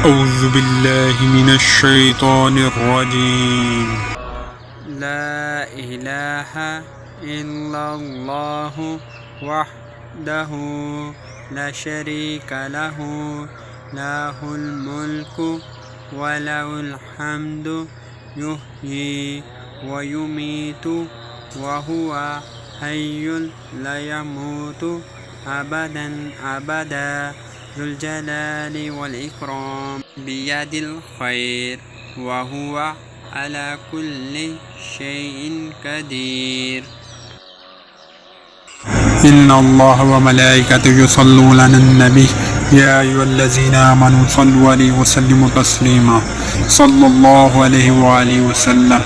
أعوذ بالله من الشيطان الرجيم. لا إله إلا الله وحده لا شريك له له الملك وله الحمد يحيي ويميت وهو حي لا يموت أبدا أبدا ذو الجلال والإكرام بيد الخير وهو على كل شيء قدير. إن الله وملائكته يصلون على النبي يا أيها الذين آمنوا صلوا عليه وسلموا تسليما. صلى الله عليه وآله وسلم.